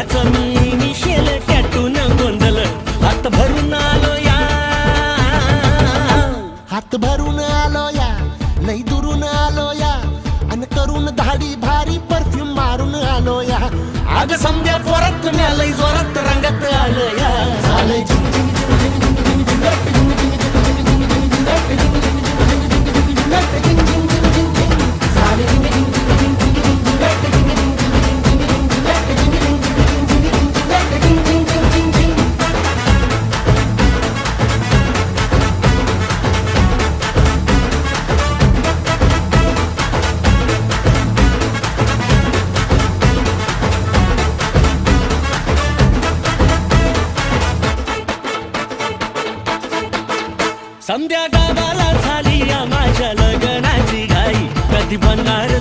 केसाच मी Michel टॅटून गोंधळ हात भरून आलो या, हात भरून आलो या, लई दुरून आलो या, अन करून धाडी भारी परफ्यूम मारून आलो या. अग समद्या पोरात लय जोरात रंगात आलं या. झालंय झिंग झिंग झिंग झिंग झिंग झिंग झिंग झिंग झिंग झिंग समद्या गावाला झाली या माझ्या लग्नाची घाई, कधी बनणार